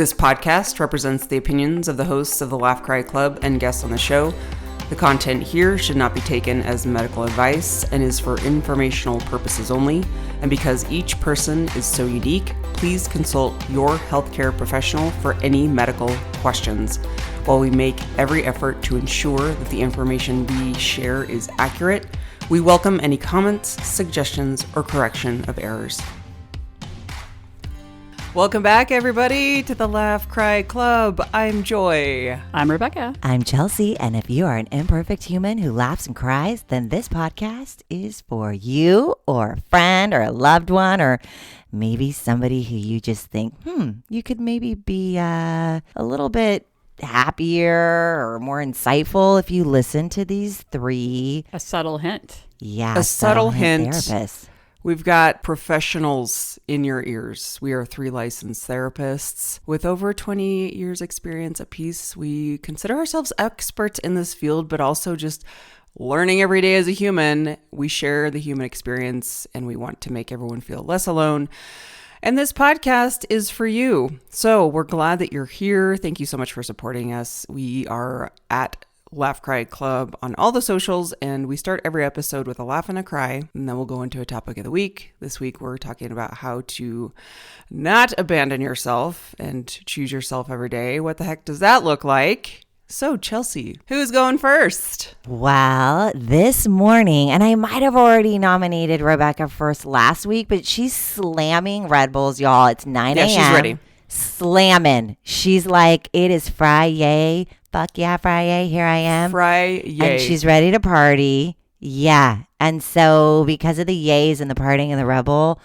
This podcast represents the opinions of the hosts of the Laugh Cry Club and guests on the show. The content here should not be taken as medical advice and is for informational purposes only. And because each person is so unique, please consult your healthcare professional for any medical questions. While we make every effort to ensure that the information we share is accurate, we welcome any comments, suggestions, or correction of errors. Welcome back, everybody, to the Laugh Cry Club. I'm Joy. I'm Rebecca. I'm Chelsea, and if you are an imperfect human who laughs and cries, then this podcast is for you or a friend or a loved one or maybe somebody who you just think, you could maybe be a little bit happier or more insightful if you listen to these three. A subtle hint. Yeah, A subtle hint. Therapists. We've got professionals in your ears. We are 3 licensed therapists with over 20 years experience apiece. We consider ourselves experts in this field, but also just learning every day as a human. We share the human experience and we want to make everyone feel less alone. And this podcast is for you. So we're glad that you're here. Thank you so much for supporting us. We are at Laugh Cry Club on all the socials, and we start every episode with a laugh and a cry, and then we'll go into a topic of the week. This week we're talking about how to not abandon yourself and choose yourself every day. What the heck does that look like? So, Chelsea, who's going first? Well, this morning, and I might have already nominated Rebecca first last week, but she's slamming Red Bulls, y'all. It's 9 a.m. Yeah, she's ready. Slamming. She's like, it is Friday. Fuck yeah, Friday. Here I am. Friday. And she's ready to party. Yeah. And so because of the yays and the partying and the Red Bull,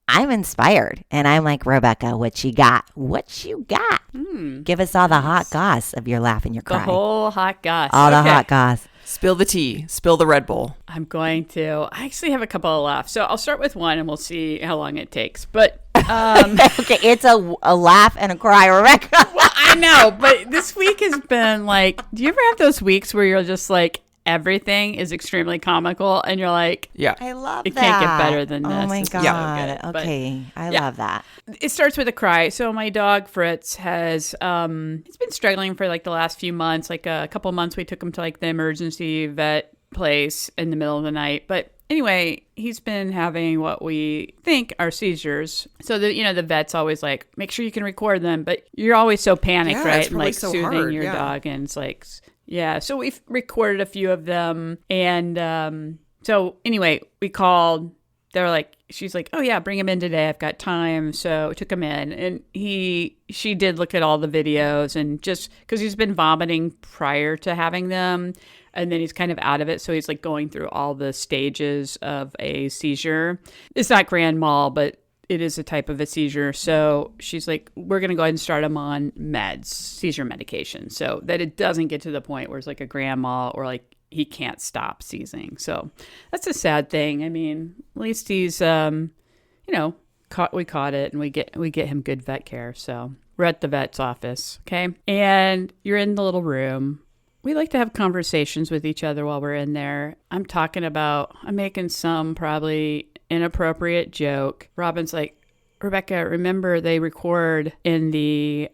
I'm inspired. And I'm like, Rebecca, what you got? What you got? Give us all the hot goss of your laugh and your cry. The whole hot goss. All the hot goss. Spill the tea. Spill the Red Bull. I'm going to. I actually have a couple of laughs. So I'll start with one and we'll see how long it takes. But okay, it's a laugh and a cry, Rebecca. well, I know, but this week has been like, do you ever have those weeks where you're just like, everything is extremely comical and you're like, Yeah. I love it that. can't get better than this. Oh my It's God. so good. But, Okay. I yeah. love that. It starts with a cry. So my dog Fritz has he's been struggling for like the last few months. Like a couple months we took him to like the emergency vet place in the middle of the night. But anyway, he's been having what we think are seizures. So the vet's always like, make sure you can record them, but you're always so panicked, Yeah, right? it's And really like so soothing hard, your yeah. dog, and it's like, yeah. So we've recorded a few of them, and so anyway, we called. They're like, she's like, oh yeah, bring him in today. I've got time. So we took him in, and she did look at all the videos, and just because he's been vomiting prior to having them, and then he's kind of out of it. So he's like going through all the stages of a seizure. It's not grand mal, but it is a type of a seizure. So she's like, we're going to go ahead and start him on meds, seizure medication, so that it doesn't get to the point where it's like a grand mal or like he can't stop seizing. So that's a sad thing. I mean, at least he's, we caught it, and we get him good vet care. So we're at the vet's office. Okay. And you're in the little room. We like to have conversations with each other while we're in there. I'm making some probably inappropriate joke. Robin's like, Rebecca, remember they record in the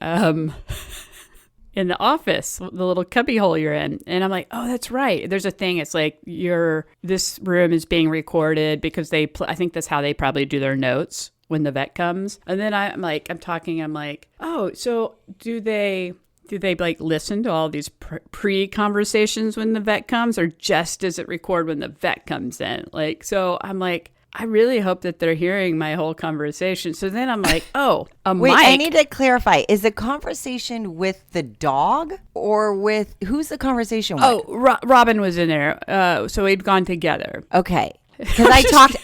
in the office, the little cubby hole you're in. And I'm like, oh, that's right. There's a thing. It's like this room is being recorded because I think that's how they probably do their notes when the vet comes. And then I'm like, oh, so do they like listen to all these pre-conversations when the vet comes, or just does it record when the vet comes in? Like, so I'm like, I really hope that they're hearing my whole conversation. So then I'm like, oh, Wait, mic. I need to clarify. Is the conversation with the dog or with who's the conversation with? Oh, Robin was in there. So we'd gone together. Okay. Because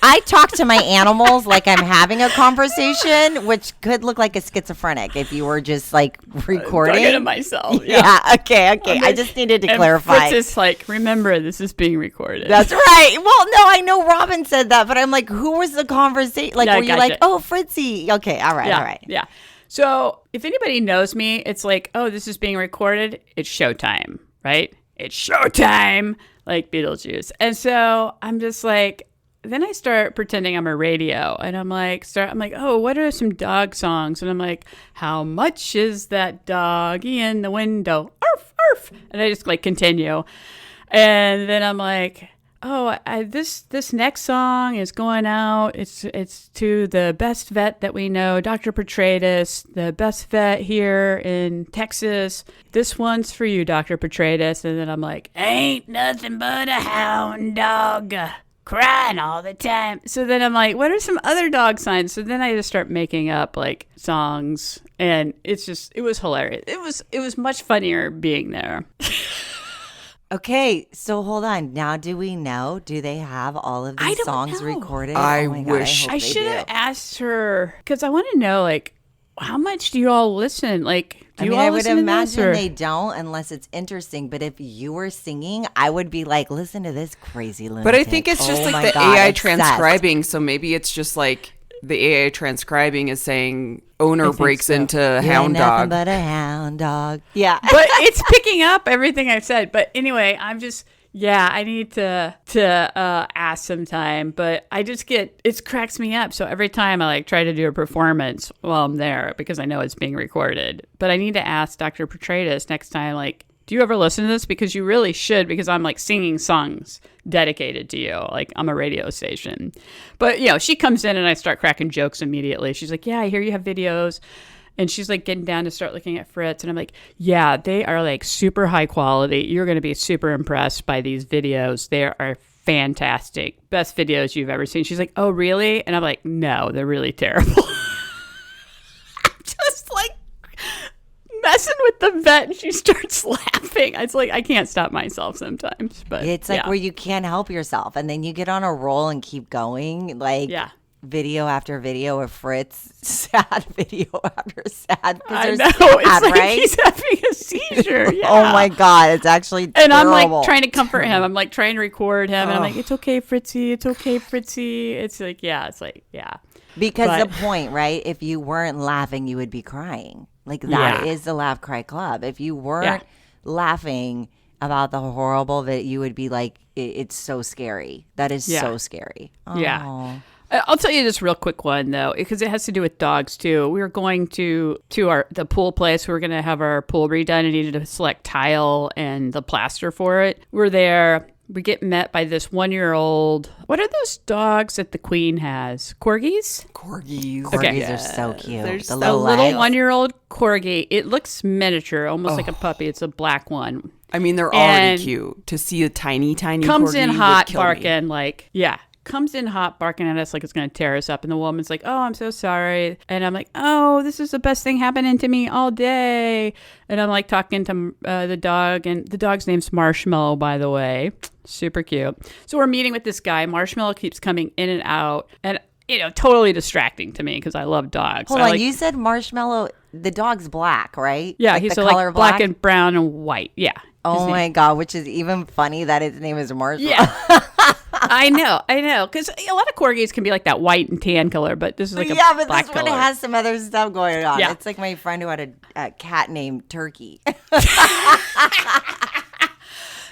I talk to my animals like I'm having a conversation, which could look like a schizophrenic if you were just like recording. Talking to myself. Yeah. Okay. I just needed to clarify. Fritz is like, remember, this is being recorded. That's right. Well, no, I know Robin said that, but I'm like, who was the conversation? Like, Yeah, were you gotcha. like, oh, Fritzy? Okay. All right. yeah, All right. Yeah. So if anybody knows me, it's like, oh, this is being recorded. It's showtime, right? It's showtime, like Beetlejuice. And so I'm just like, then I start pretending I'm a radio, and I'm like, oh, what are some dog songs? And I'm like, how much is that doggy in the window? Arf, arf. And I just like continue. And then I'm like, oh, this next song is going out. It's to the best vet that we know, Dr. Petratus, the best vet here in Texas. This one's for you, Dr. Petratus. And then I'm like, ain't nothing but a hound dog crying all the time. So then I'm like, what are some other dog signs? So then I just start making up like songs, and it was hilarious. It was much funnier being there. Okay, so hold on. Now, do we know? Do they have all of these don't songs know. recorded? I Oh my God, wish- hope I they should do. have asked her, because I want to know, like, how much do you all listen? Like, do you all I would listen to this? imagine Or? they don't unless it's interesting. But if you were singing, I would be like, listen to this crazy lunatic. But I think it's just Oh like my the God, AI obsessed. transcribing. So maybe it's just like the AI transcribing is saying owner think breaks so. into You ain't hound nothing dog. but a hound dog. Yeah. But it's picking up everything I've said. But anyway, I'm just, I need to ask sometime. But I just it cracks me up. So every time I like try to do a performance while I'm there, because I know it's being recorded. But I need to ask Dr. Petratus next time, like, do you ever listen to this? Because you really should, because I'm like singing songs dedicated to you. Like, I'm a radio station. But, she comes in and I start cracking jokes immediately. She's like, yeah, I hear you have videos. And she's like getting down to start looking at Fritz. And I'm like, yeah, they are like super high quality. You're going to be super impressed by these videos. They are fantastic. Best videos you've ever seen. She's like, oh, really? And I'm like, no, they're really terrible. Just like messing with the vet, and she starts laughing. It's like I can't stop myself sometimes. But It's like where you can't help yourself. And then you get on a roll and keep going. Like, video after video of Fritz, sad video after sad. I know. Sad, It's like right? he's having a seizure. Yeah. Oh my God, it's actually And terrible. I'm like trying to comfort him. I'm like trying to record him. And I'm like, it's okay, Fritzy. It's okay, Fritzy. It's like, yeah. Because But- the point, right? If you weren't laughing, you would be crying. Like that Yeah. is the Laugh Cry Club. If you weren't Yeah. laughing about the horrible that you would be like, it's so scary. That is Yeah. so scary. Yeah. Oh. I'll tell you this real quick one though, because it has to do with dogs too. We were going to the pool place. We were going to have our pool redone and needed to select tile and the plaster for it. We're there. We get met by this 1-year-old. What are those dogs that the Queen has? Corgis? Corgis. Corgis Okay. are so cute. They're The so A little little legs. 1-year-old corgi. It looks miniature, almost like a puppy. It's a black one. I mean, they're already And cute. To see a tiny Comes corgi in would hot, kill me. barking like, comes in hot, barking at us like it's going to tear us up. And the woman's like, oh, I'm so sorry. And I'm like, oh, this is the best thing happening to me all day. And I'm like talking to the dog, and the dog's name's Marshmallow, by the way. Super cute. So we're meeting with this guy. Marshmallow keeps coming in and out, and totally distracting to me because I love dogs. Hold I on, like, you said Marshmallow. The dog's black, right? yeah, Like he's the like color black and brown and white. Yeah. Oh His name- my God, which is even funny that his name is Marshmallow. Yeah. I know. Because a lot of corgis can be like that white and tan color, but this is like a Yeah, but black this one color. has some other stuff going on. Yeah. It's like my friend who had a cat named Turkey.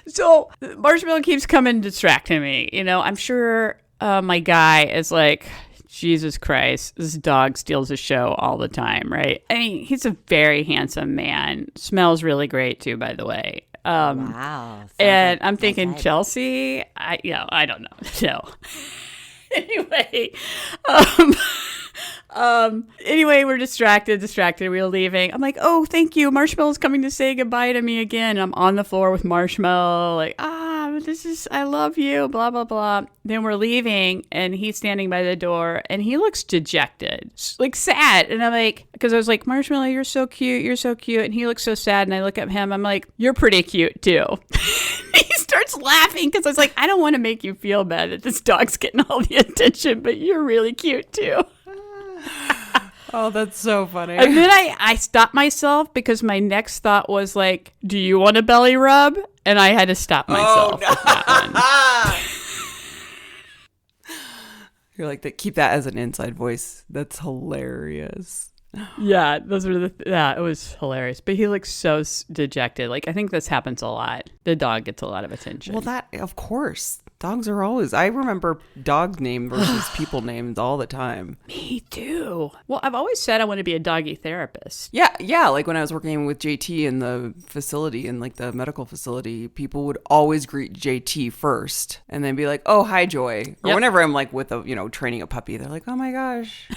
So Marshmallow keeps coming distracting me. I'm sure my guy is like, Jesus Christ, this dog steals the show all the time, right? I mean, he's a very handsome man. Smells really great too, by the way. Wow. Sounds And like I'm my thinking type. Chelsea. I don't know. No. Anyway, anyway, we're distracted. We were leaving. I'm like, oh, thank you. Marshmallow's coming to say goodbye to me again. I'm on the floor with Marshmallow, like, I love you, blah, blah, blah. Then we're leaving, and he's standing by the door, and he looks dejected, like sad. And I'm like, because I was like, Marshmallow, you're so cute. And he looks so sad, and I look at him. I'm like, you're pretty cute, too. He starts laughing because I was like, I don't want to make you feel bad that this dog's getting all the attention, but you're really cute, too. Oh, that's so funny. And then I stopped myself because my next thought was like, do you want a belly rub? And I had to stop myself. with that one. You're like, keep that as an inside voice. That's hilarious. Yeah, it was hilarious. But he looks so dejected. Like, I think this happens a lot. The dog gets a lot of attention. Well, that, of course. Dogs are always, I remember dog name versus people names all the time. Me too. Well, I've always said I want to be a doggy therapist. Yeah. Like when I was working with JT in the facility, in like the medical facility, people would always greet JT first and then be like, oh, hi, Joy. Or whenever I'm like with training a puppy, they're like, oh my gosh.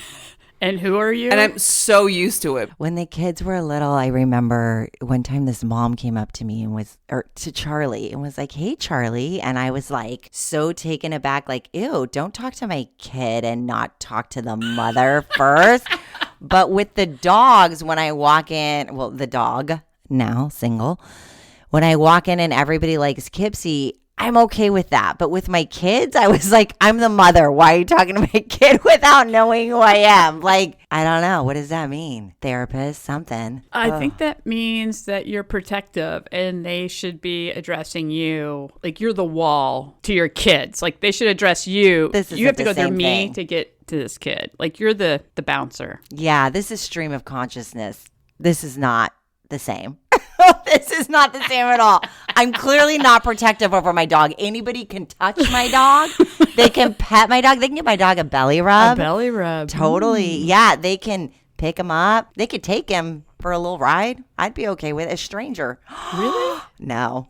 And who are you? And I'm so used to it. When the kids were little, I remember one time this mom came up to me to Charlie and was like, hey, Charlie. And I was like so taken aback, like, ew, don't talk to my kid and not talk to the mother first. But with the dogs, when I walk in, well, the dog, now single, when I walk in and everybody likes Kipsy, I'm okay with that. But with my kids, I was like, I'm the mother. Why are you talking to my kid without knowing who I am? Like, I don't know. What does that mean? Therapist, something. I think that means that you're protective and they should be addressing you. Like you're the wall to your kids. Like they should address you. You have to go through me to get to this kid. Like you're the bouncer. Yeah, this is stream of consciousness. This is not the same. This is not the same at all. I'm clearly not protective over my dog. Anybody can touch my dog. They can pet my dog. They can give my dog a belly rub. A belly rub. Totally. Yeah, they can pick him up. They could take him for a little ride. I'd be okay with it. A stranger. Really? No.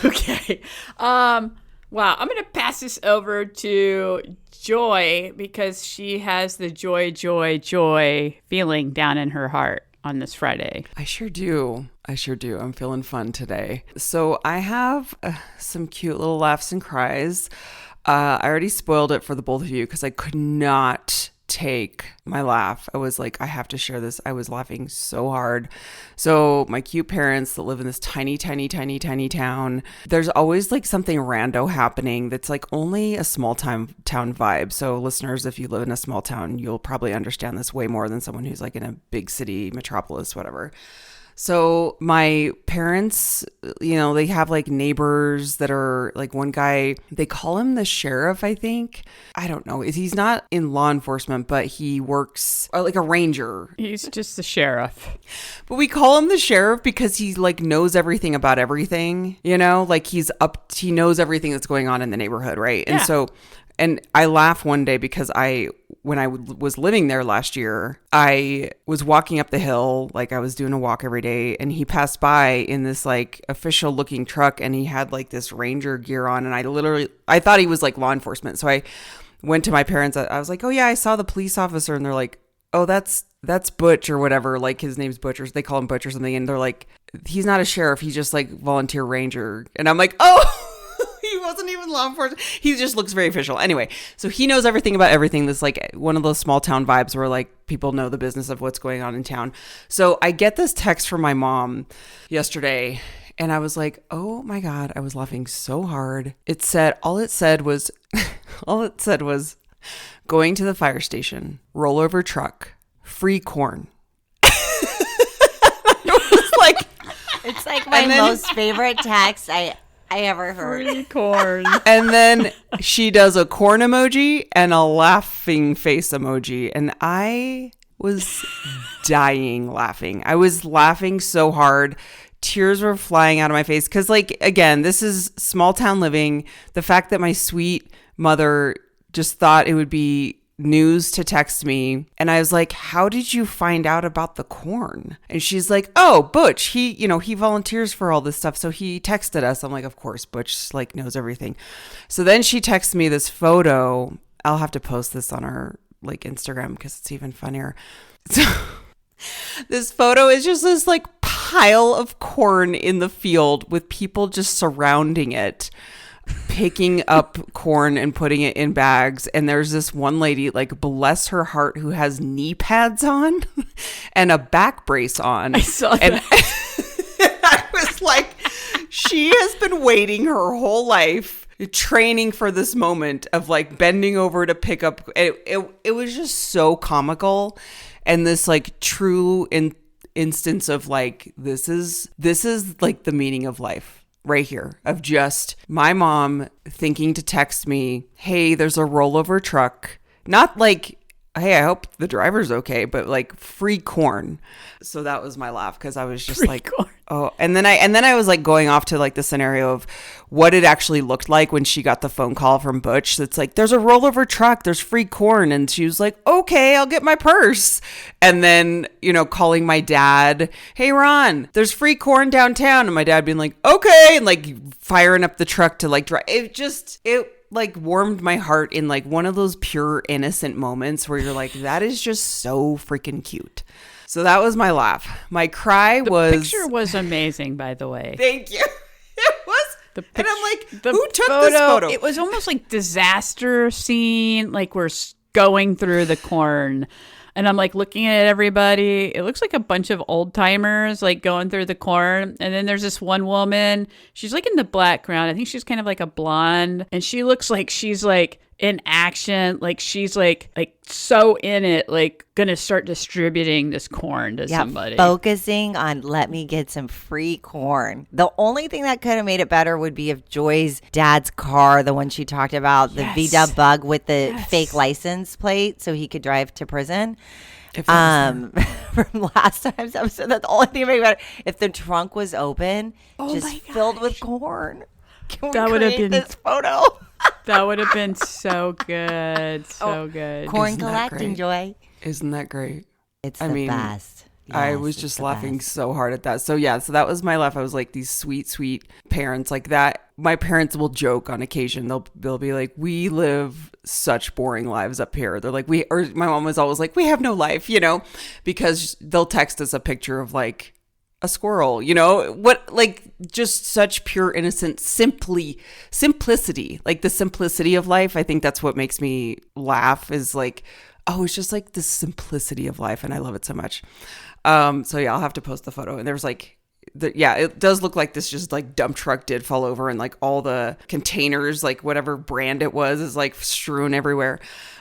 Okay. Wow. I'm going to pass this over to Joy because she has the joy feeling down in her heart on this Friday. I sure do. I'm feeling fun today. So I have some cute little laughs and cries. I already spoiled it for the both of you because I could not take my laugh. I was like, I have to share this. I was laughing so hard. So my cute parents that live in this tiny town, there's always like something rando happening that's like only a small town vibe. So listeners, if you live in a small town, you'll probably understand this way more than someone who's like in a big city, metropolis, whatever. So my parents, they have like neighbors that are like one guy, they call him the sheriff, I think. I don't know. He's not in law enforcement, but he works like a ranger. He's just the sheriff. But we call him the sheriff because he like knows everything about everything, like he knows everything that's going on in the neighborhood, right? Yeah. And I laugh one day because when I was living there last year, I was walking up the hill, like I was doing a walk every day, and he passed by in this like official looking truck and he had like this ranger gear on. And I thought he was like law enforcement. So I went to my parents. I was like, oh yeah, I saw the police officer. And they're like, oh, that's Butch or whatever. Like his name's Butch, or they call him Butch or something. And they're like, he's not a sheriff. He's just like volunteer ranger. And I'm like, oh, he wasn't even law enforcement. He just looks very official. Anyway, so he knows everything about everything. This like one of those small town vibes where like people know the business of what's going on in town. So I get this text from my mom yesterday and I was like, oh my God, I was laughing so hard. All it said was going to the fire station, rollover truck, free corn. It's like my most favorite text I ever heard. Free corn. And then she does a corn emoji and a laughing face emoji. And I was dying laughing. I was laughing so hard. Tears were flying out of my face. Because, like, again, this is small town living. The fact that my sweet mother just thought it would be news to text me. And I was like, how did you find out about the corn? And she's like, oh, Butch, he volunteers for all this stuff. So he texted us. I'm like, of course, Butch like knows everything. So then she texts me this photo. I'll have to post this on our like Instagram because it's even funnier. So this photo is just this like pile of corn in the field with people just surrounding it, picking up corn and putting it in bags. And there's this one lady, like, bless her heart, who has knee pads on and a back brace on. I saw that. And I was like, she has been waiting her whole life, training for this moment of like bending over to pick up. It was just so comical. And this like true instance of like, this is like the meaning of life. Right here, of just my mom thinking to text me, hey, there's a rollover truck. Not like hey, I hope the driver's okay, but like free corn. So that was my laugh because I was just like, corn. oh, and then I was like going off to like the scenario of what it actually looked like when she got the phone call from Butch. It's like, there's a rollover truck, there's free corn. And she was like, okay, I'll get my purse. And then, calling my dad, hey, Ron, there's free corn downtown. And my dad being like, okay. And like firing up the truck to like drive. It like warmed my heart in like one of those pure innocent moments where you're like, that is just so freaking cute. So that was my laugh. My cry was... The picture was amazing, by the way. Thank you. It was. And I'm like, who took photo, this photo? It was almost like disaster scene, like we're going through the corn. And I'm like looking at everybody. It looks like a bunch of old timers like going through the corn. And then there's this one woman. She's like in the background. I think she's kind of like a blonde. And she looks like she's like in action. Like she's like so in it, like gonna start distributing this corn to somebody. Focusing on let me get some free corn. The only thing that could have made it better would be if Joy's dad's car, the one she talked about, the VW Bug with the fake license plate so he could drive to prison. From last time's episode, that's the only thing that made it better. If the trunk was open, just filled with corn. That would have been this photo. That would have been so good. So good. Corn collecting, Joy. Isn't that great? It's the best. Yes, I was just laughing so hard at that. So yeah, so that was my laugh. I was like, these sweet, sweet parents like that. My parents will joke on occasion. They'll be like, we live such boring lives up here. They're like, or my mom was always like, we have no life, because they'll text us a picture of like a squirrel, just such pure innocent simplicity, like the simplicity of life. I think that's what makes me laugh is like, oh, it's just like the simplicity of life. And I love it so much. So yeah, I'll have to post the photo. And there's like, it does look like this just like dump truck did fall over and like all the containers, like whatever brand it was, is like strewn everywhere.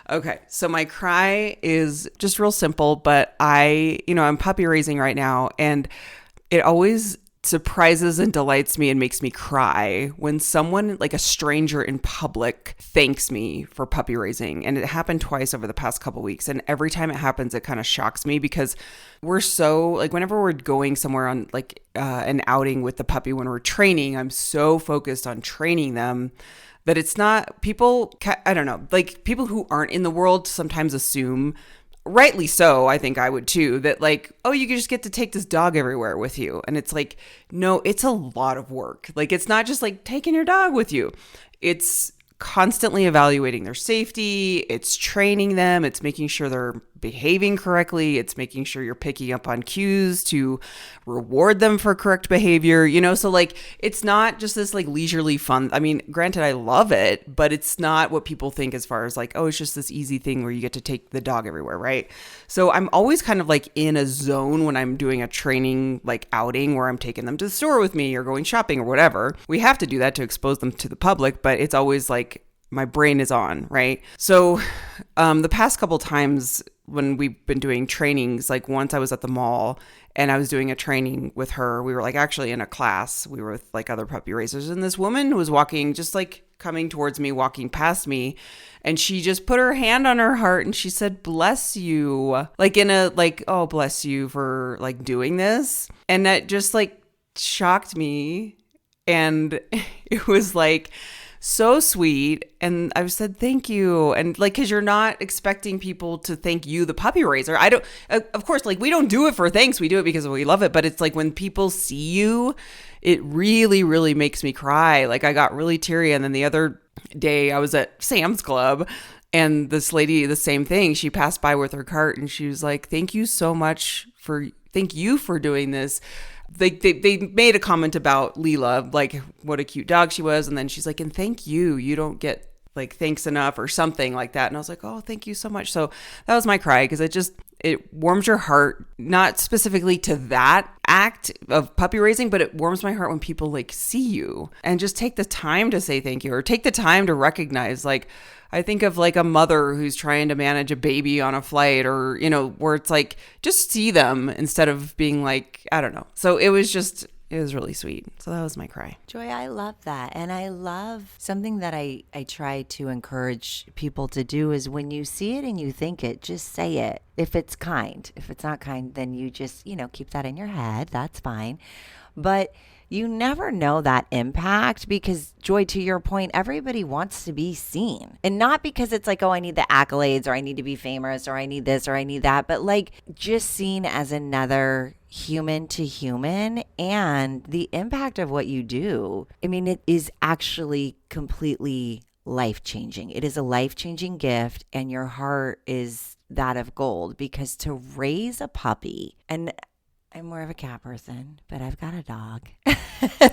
Okay. So my cry is just real simple, but I'm puppy raising right now, and it always surprises and delights me and makes me cry when someone, like a stranger in public, thanks me for puppy raising. And it happened twice over the past couple weeks. And every time it happens, it kind of shocks me because we're so, like, whenever we're going somewhere on like an outing with the puppy when we're training, I'm so focused on training them that it's not people, I don't know, like people who aren't in the world sometimes assume, rightly so, I think I would too, that like, oh, you just get to take this dog everywhere with you. And it's like, no, it's a lot of work. Like, it's not just like taking your dog with you. It's constantly evaluating their safety. It's training them. It's making sure they're behaving correctly. It's making sure you're picking up on cues to reward them for correct behavior, so like, it's not just this like leisurely fun. I mean, granted, I love it, but it's not what people think as far as like, oh, it's just this easy thing where you get to take the dog everywhere. Right. So I'm always kind of like in a zone when I'm doing a training, like outing where I'm taking them to the store with me or going shopping or whatever. We have to do that to expose them to the public, but it's always like my brain is on, right? So the past couple times when we've been doing trainings, like once I was at the mall and I was doing a training with her, we were like actually in a class, we were with like other puppy raisers, and this woman was walking, just like coming towards me, walking past me, and she just put her hand on her heart and she said, bless you, like in a like, oh, bless you for like doing this. And that just like shocked me. And it was like so sweet. And I said, thank you. And like, cause you're not expecting people to thank you, the puppy raiser. I don't, of course, like we don't do it for thanks. We do it because we love it. But it's like when people see you, it really, really makes me cry. Like I got really teary. And then the other day I was at Sam's Club and this lady, the same thing. She passed by with her cart and she was like, thank you for doing this. They made a comment about Leela, like what a cute dog she was. And then she's like, and thank you. You don't get like thanks enough or something like that. And I was like, oh, thank you so much. So that was my cry because it warms your heart, not specifically to that act of puppy raising, but it warms my heart when people like see you and just take the time to say thank you or take the time to recognize, like, I think of like a mother who's trying to manage a baby on a flight or, where it's like, just see them instead of being like, I don't know. So it was just, It was really sweet. So that was my cry. Joy, I love that. And I love something that I try to encourage people to do is when you see it and you think it, just say it. If it's kind. If it's not kind, then you just, keep that in your head. That's fine. But you never know that impact because, Joy, to your point, everybody wants to be seen. And not because it's like, oh, I need the accolades or I need to be famous or I need this or I need that, but like just seen as another human to human and the impact of what you do. I mean, it is actually completely life-changing. It is a life-changing gift and your heart is that of gold because to raise a puppy, and I'm more of a cat person, but I've got a dog.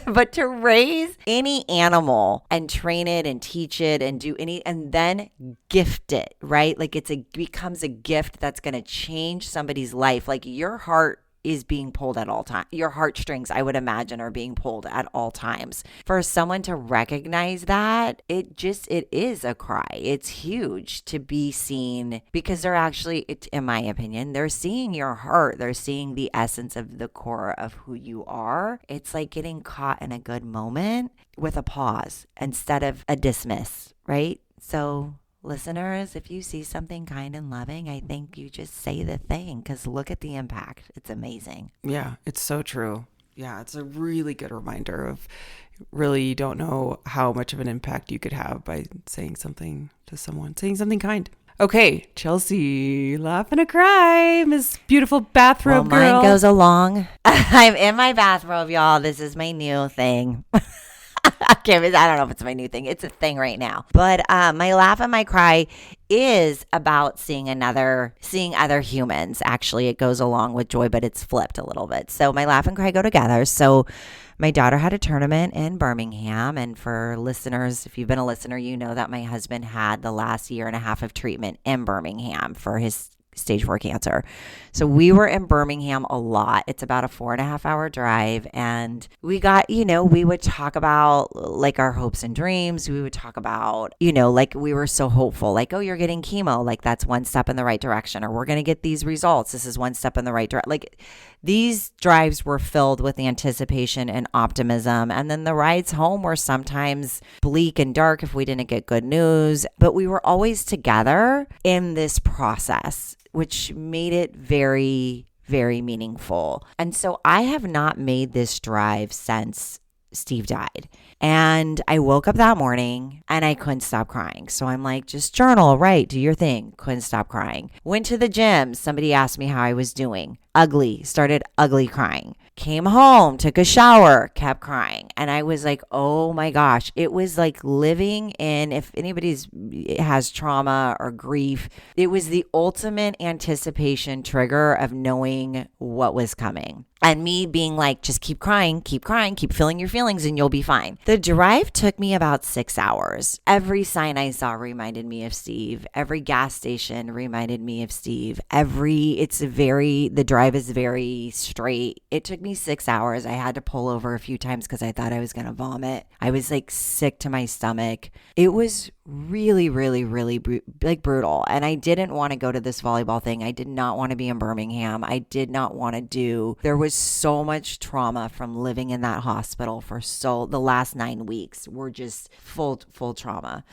But to raise any animal and train it and teach it and do and then gift it, right? Like becomes a gift that's going to change somebody's life. Like your heart is being pulled at all times. Your heartstrings, I would imagine, are being pulled at all times. For someone to recognize that, it is a cry. It's huge to be seen because they're actually, in my opinion, they're seeing your heart. They're seeing the essence of the core of who you are. It's like getting caught in a good moment with a pause instead of a dismiss, right? So listeners, if you see something kind and loving, I think you just say the thing because look at the impact. It's amazing. Yeah, it's so true. Yeah, it's a really good reminder of really you don't know how much of an impact you could have by saying something to someone, saying something kind. Okay, Chelsea, laugh and a cry, Miss Beautiful Bathrobe Well, Girl. mine goes along. I'm in my bathrobe, y'all. This is my new thing. I don't know if it's my new thing. It's a thing right now. But my laugh and my cry is about seeing other humans. Actually, it goes along with Joy, but it's flipped a little bit. So my laugh and cry go together. So my daughter had a tournament in Birmingham. And for listeners, if you've been a listener, you know that my husband had the last year and a half of treatment in Birmingham for his stage 4 cancer. So we were in Birmingham a lot. It's about a 4.5 hour drive. And we got, we would talk about like our hopes and dreams. We would talk about, like we were so hopeful, like, oh, you're getting chemo. Like that's one step in the right direction, or we're going to get these results. This is one step in the right direction. Like these drives were filled with anticipation and optimism. And then the rides home were sometimes bleak and dark if we didn't get good news, but we were always together in this process, which made it very, very meaningful. And so I have not made this drive since Steve died. And I woke up that morning and I couldn't stop crying. So I'm like, just journal, write, do your thing. Couldn't stop crying. Went to the gym. Somebody asked me how I was doing. Started ugly crying. Came home, took a shower, kept crying. And I was like, oh my gosh, it was like living in, if anybody has trauma or grief, it was the ultimate anticipation trigger of knowing what was coming. And me being like, just keep crying, keep feeling your feelings and you'll be fine. The drive took me about 6 hours. Every sign I saw reminded me of Steve. Every gas station reminded me of Steve. The drive is very straight. It took me 6 hours. I had to pull over a few times because I thought I was going to vomit. I was like sick to my stomach. It was really, really, really brutal. And I didn't want to go to this volleyball thing. I did not want to be in Birmingham. There was so much trauma from living in that hospital the last 9 weeks were just full trauma.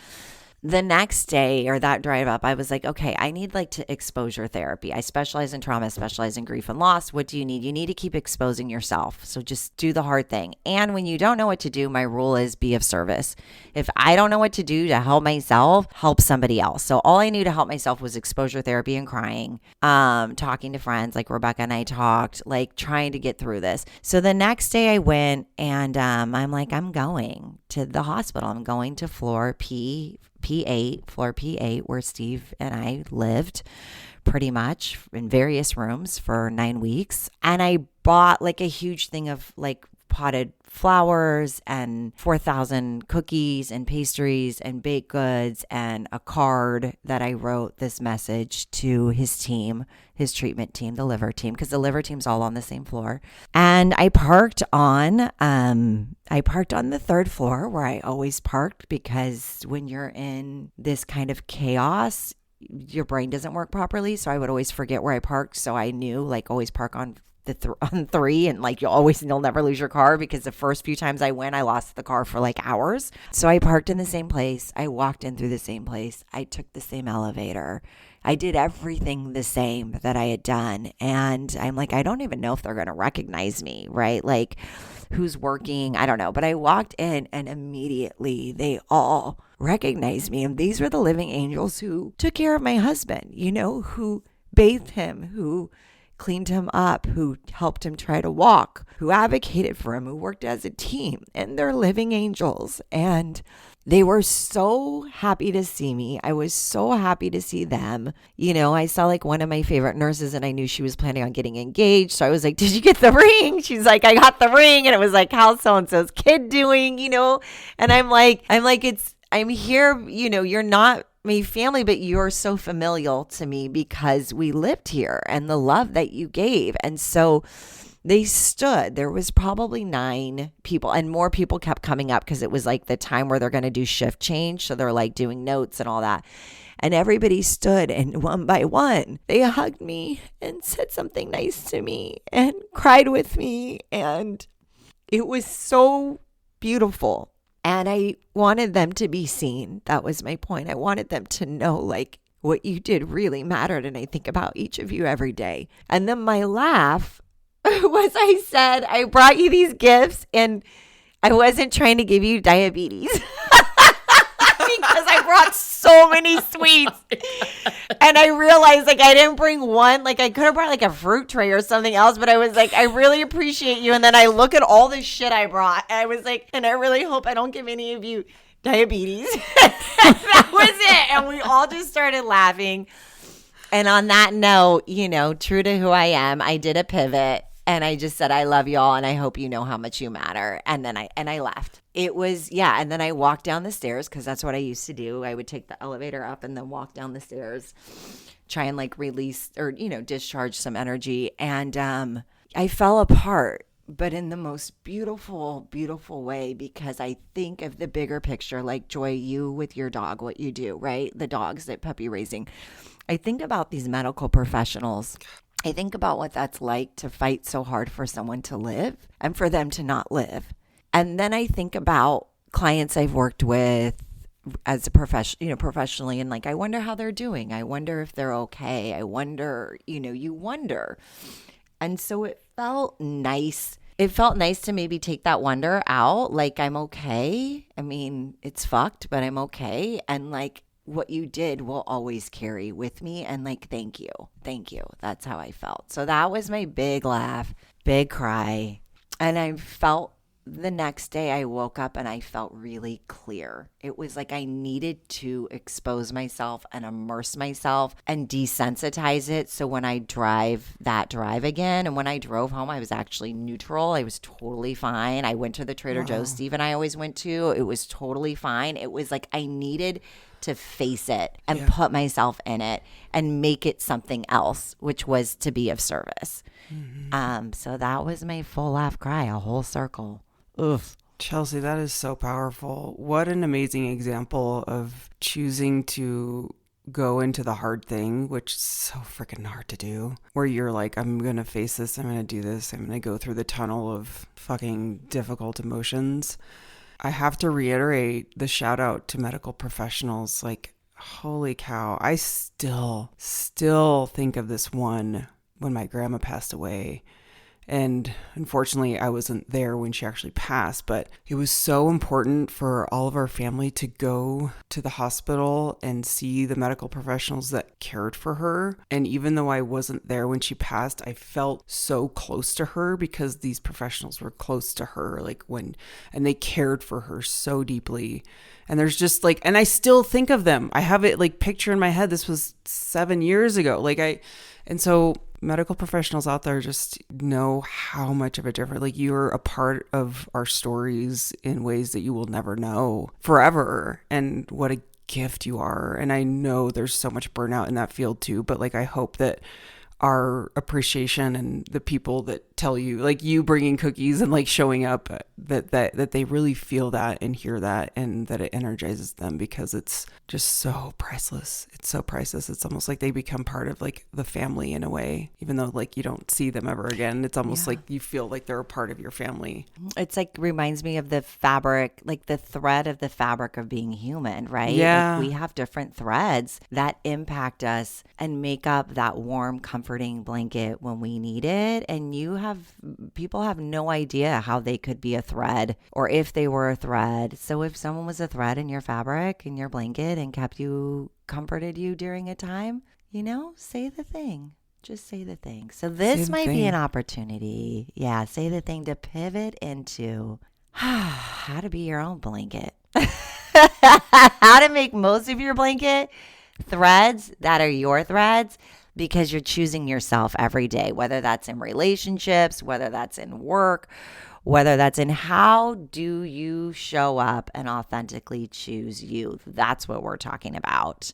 The next day or that drive up, I was like, okay, I need to exposure therapy. I specialize in trauma, specialize in grief and loss. What do you need? You need to keep exposing yourself. So just do the hard thing. And when you don't know what to do, my rule is be of service. If I don't know what to do to help myself, help somebody else. So all I knew to help myself was exposure therapy and crying, talking to friends like Rebecca and I talked, like trying to get through this. So the next day I went and I'm like, I'm going to the hospital. I'm going to floor P8, where Steve and I lived pretty much in various rooms for 9 weeks. And I bought a huge thing of potted flowers and 4,000 cookies and pastries and baked goods and a card that I wrote this message to his team, his treatment team, the liver team, because the liver team's all on the same floor. And I parked on the third floor where I always parked, because when you're in this kind of chaos, your brain doesn't work properly. So I would always forget where I parked. So I knew always park on on 3, and like you'll never lose your car, because the first few times I went, I lost the car for like hours. So I parked in the same place. I walked in through the same place. I took the same elevator. I did everything the same that I had done. And I'm like, I don't even know if they're going to recognize me, right? Like, who's working? I don't know. But I walked in and immediately they all recognized me. And these were the living angels who took care of my husband, who bathed him, who cleaned him up, who helped him try to walk, who advocated for him, who worked as a team. And they're living angels. And they were so happy to see me. I was so happy to see them. I saw like one of my favorite nurses, and I knew she was planning on getting engaged. So I was like, did you get the ring? She's like, I got the ring. And it was like, how's so-and-so's kid doing? And I'm here, you're not my family, but you're so familial to me because we lived here and the love that you gave. And so they stood. There was probably 9 people, and more people kept coming up because it was like the time where they're going to do shift change. So they're like doing notes and all that. And everybody stood, and one by one, they hugged me and said something nice to me and cried with me. And it was so beautiful. And I wanted them to be seen. That was my point. I wanted them to know like what you did really mattered. And I think about each of you every day. And then my laugh was, I said, I brought you these gifts and I wasn't trying to give you diabetes because I brought so many sweets. And I realized like I didn't bring one, like I could have brought like a fruit tray or something else, but I was like, I really appreciate you. And then I look at all the shit I brought and I was like, and I really hope I don't give any of you diabetes. That was it. And we all just started laughing. And on that note, true to who I am, I did a pivot. And I just said, I love y'all, and I hope you know how much you matter. And then I left. It was, and then I walked down the stairs because that's what I used to do. I would take the elevator up and then walk down the stairs, try and like release or, discharge some energy. And I fell apart, but in the most beautiful, beautiful way, because I think of the bigger picture, like Joy, you with your dog, what you do, right? The dogs that puppy raising. I think about these medical professionals. I think about what that's like to fight so hard for someone to live and for them to not live. And then I think about clients I've worked with as a professional, professionally, and like, I wonder how they're doing. I wonder if they're okay. I wonder, you wonder. And so it felt nice. It felt nice to maybe take that wonder out. Like, I'm okay. I mean, it's fucked, but I'm okay. And like, what you did will always carry with me. And like, thank you. Thank you. That's how I felt. So that was my big laugh, big cry. And I felt the next day I woke up and I felt really clear. It was like I needed to expose myself and immerse myself and desensitize it. So when I drive again, and when I drove home, I was actually neutral. I was totally fine. I went to the Trader Joe's Steve and I always went to. It was totally fine. It was like I needed to face it and put myself in it and make it something else, which was to be of service. Mm-hmm. So that was my full laugh cry, a whole circle. Ugh. Chelsea, that is so powerful. What an amazing example of choosing to go into the hard thing, which is so freaking hard to do, where you're like, I'm going to face this. I'm going to do this. I'm going to go through the tunnel of fucking difficult emotions. I have to reiterate the shout out to medical professionals. Like, holy cow. I still think of this one when my grandma passed away. And unfortunately, I wasn't there when she actually passed, but it was so important for all of our family to go to the hospital and see the medical professionals that cared for her. And even though I wasn't there when she passed, I felt so close to her because these professionals were close to her, and they cared for her so deeply. And there's just like, and I still think of them. I have it like picture in my head. This was 7 years ago. And so medical professionals out there just know how much of a difference, like you're a part of our stories in ways that you will never know forever. And what a gift you are. And I know there's so much burnout in that field too, but like, I hope that our appreciation and the people that tell you, like you bringing cookies and like showing up, that they really feel that and hear that, and that it energizes them, because it's just so priceless. It's so priceless. It's almost like they become part of like the family in a way, even though like you don't see them ever again. It's almost like you feel like they're a part of your family. It's like reminds me of the fabric, like the thread of the fabric of being human, right? Yeah. Like we have different threads that impact us and make up that warm, comforting blanket when we need it. And people have no idea how they could be a thread or if they were a thread. So if someone was a thread in your fabric, in your blanket, and comforted you during a time, say the thing. Just say the thing. So this might be an opportunity. Yeah, say the thing to pivot into how to be your own blanket. How to make most of your blanket threads that are your threads, because you're choosing yourself every day, whether that's in relationships, whether that's in work, whether that's in how do you show up and authentically choose you. That's what we're talking about.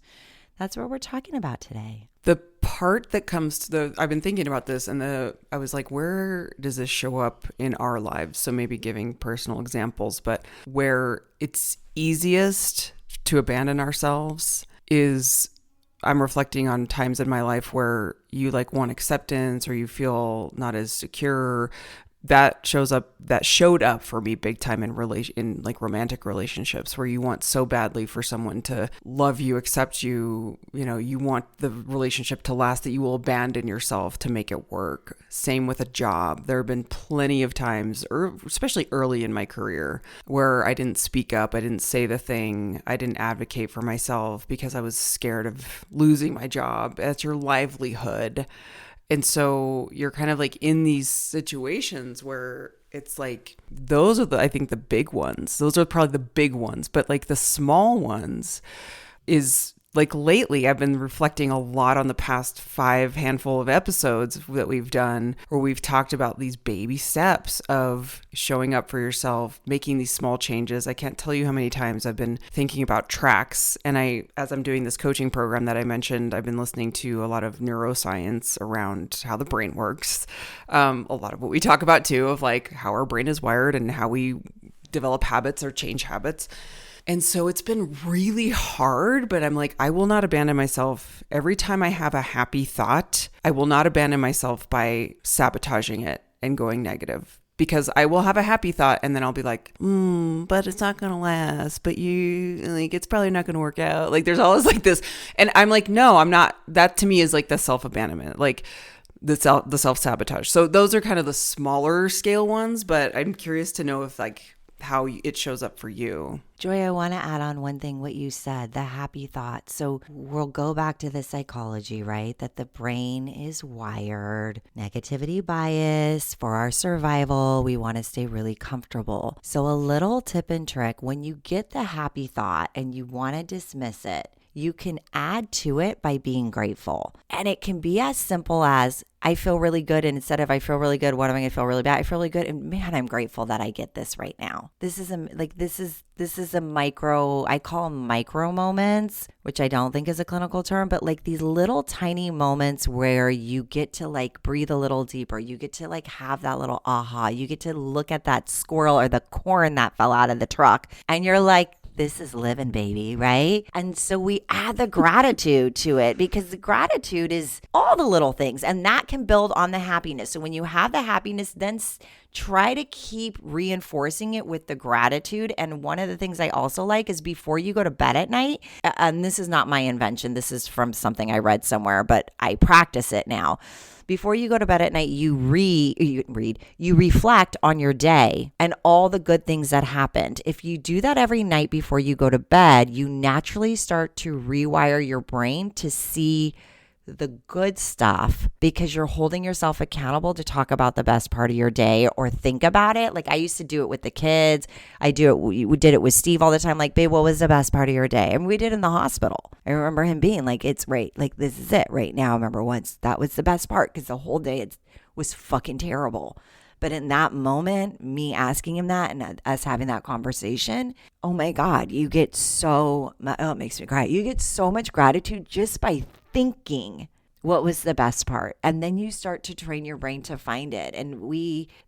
That's what we're talking about today. The part that comes to I've been thinking about this, and I was like, where does this show up in our lives? So maybe giving personal examples, but where it's easiest to abandon ourselves is, I'm reflecting on times in my life where you like want acceptance or you feel not as secure. That showed up for me big time in like romantic relationships, where you want so badly for someone to love you, accept you, you want the relationship to last, that you will abandon yourself to make it work. Same with a job. There have been plenty of times, especially early in my career, where I didn't speak up, I didn't say the thing, I didn't advocate for myself because I was scared of losing my job. That's your livelihood. And so you're kind of like in these situations where it's like, those are I think the big ones. Those are probably the big ones, but like the small ones is like lately I've been reflecting a lot on the past handful of episodes that we've done, where we've talked about these baby steps of showing up for yourself, making these small changes. I can't tell you how many times I've been thinking about tracks. And as I'm doing this coaching program that I mentioned, I've been listening to a lot of neuroscience around how the brain works. A lot of what we talk about too, of like how our brain is wired and how we develop habits or change habits. And so it's been really hard, but I'm like, I will not abandon myself. Every time I have a happy thought, I will not abandon myself by sabotaging it and going negative. Because I will have a happy thought and then I'll be like, but it's not going to last. But it's probably not going to work out. Like there's always like this. And I'm like, no, I'm not. That to me is like the self-abandonment, like the self-sabotage. So those are kind of the smaller scale ones, but I'm curious to know if like how it shows up for you. Joy, I want to add on one thing, what you said, the happy thought. So we'll go back to the psychology, right? That the brain is wired, negativity bias for our survival. We want to stay really comfortable. So a little tip and trick, when you get the happy thought and you want to dismiss it, you can add to it by being grateful. And it can be as simple as, I feel really good. And instead of I feel really good, what am I going to feel really bad? I feel really good. And man, I'm grateful that I get this right now. This is a micro, I call them micro moments, which I don't think is a clinical term, but like these little tiny moments where you get to like breathe a little deeper. You get to like have that little aha. You get to look at that squirrel or the corn that fell out of the truck. And you're like, this is living, baby, right? And so we add the gratitude to it, because the gratitude is all the little things, and that can build on the happiness. So when you have the happiness, then try to keep reinforcing it with the gratitude. And one of the things I also like is before you go to bed at night, and this is not my invention, this is from something I read somewhere, but I practice it now. Before you go to bed at night, you reflect on your day and all the good things that happened. If you do that every night before you go to bed, you naturally start to rewire your brain to see the good stuff, because you're holding yourself accountable to talk about the best part of your day or think about it. Like I used to do it with the kids. We did it with Steve all the time. Like, babe, what was the best part of your day? And we did in the hospital. I remember him being like, it's right. Like, this is it right now. I remember once that was the best part, because the whole day it was fucking terrible. But in that moment, me asking him that and us having that conversation, oh my God, you get it makes me cry. You get so much gratitude just by thinking what was the best part? And then you start to train your brain to find it. And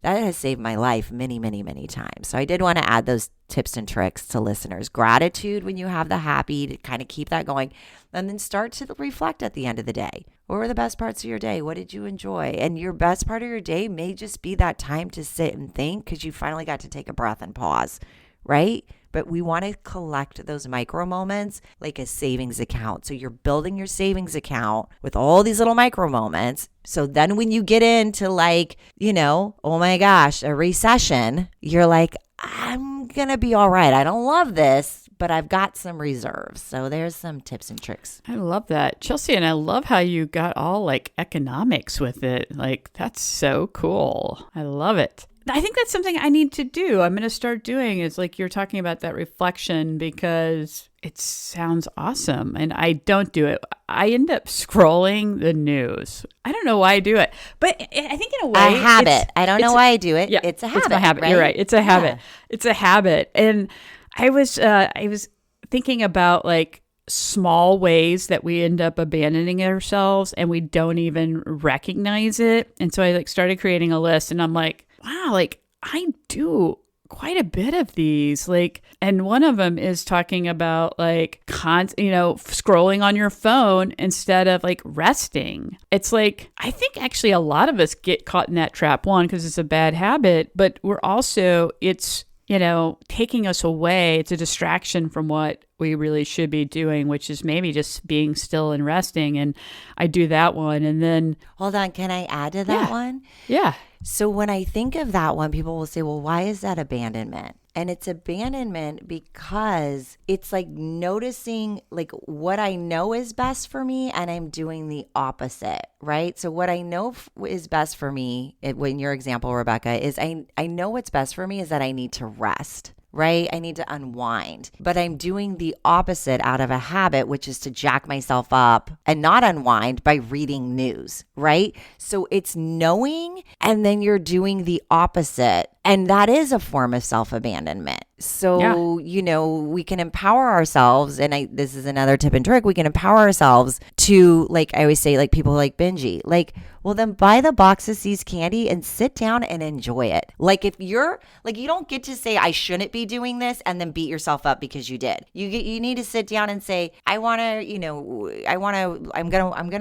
that has saved my life many, many, many times. So I did want to add those tips and tricks to listeners. Gratitude when you have the happy, to kind of keep that going. And then start to reflect at the end of the day. What were the best parts of your day? What did you enjoy? And your best part of your day may just be that time to sit and think because you finally got to take a breath and pause, right? But we want to collect those micro moments like a savings account. So you're building your savings account with all these little micro moments. So then when you get into like, oh my gosh, a recession, you're like, I'm going to be all right. I don't love this, but I've got some reserves. So there's some tips and tricks. I love that, Chelsea. And I love how you got all like economics with it. Like, that's so cool. I love it. I think that's something I need to do. I'm going to start doing is like you're talking about that reflection because it sounds awesome. And I don't do it. I end up scrolling the news. I don't know why I do it, but I think in a way, a habit. I don't know why I do it. Yeah, it's a habit. It's my habit. Right? You're right. It's a habit. Yeah. It's a habit. And I was thinking about like small ways that we end up abandoning ourselves and we don't even recognize it. And so I like started creating a list and I'm like, wow, like I do quite a bit of these. Like, and one of them is talking about like, scrolling on your phone instead of like resting. It's like, I think actually a lot of us get caught in that trap, one, because it's a bad habit, but it's taking us away. It's a distraction from what we really should be doing, which is maybe just being still and resting. And I do that one. And then hold on. Can I add to that one? Yeah. So when I think of that one, people will say, well, why is that abandonment? And it's abandonment because it's like noticing like what I know is best for me and I'm doing the opposite, right? So what I know is best for me, in your example, Rebecca, is I know what's best for me is that I need to rest. Right? I need to unwind, but I'm doing the opposite out of a habit, which is to jack myself up and not unwind by reading news, right? So it's knowing, and then you're doing the opposite. And that is a form of self-abandonment. So, we can empower ourselves. And this is another tip and trick. We can empower ourselves to, like I always say, like people like Benji, like, well, then buy the box of See's candy and sit down and enjoy it. Like if you're like, you don't get to say, I shouldn't be doing this and then beat yourself up because you did. You need to sit down and say, I'm going to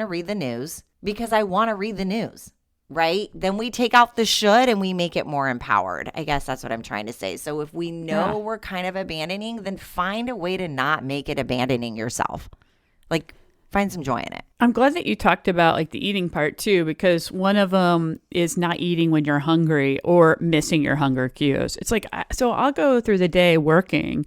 read the news because I want to read the news. Right? Then we take out the should and we make it more empowered. I guess that's what I'm trying to say. So if we know we're kind of abandoning, then find a way to not make it abandoning yourself. Like find some joy in it. I'm glad that you talked about like the eating part too, because one of them is not eating when you're hungry or missing your hunger cues. It's like, so I'll go through the day working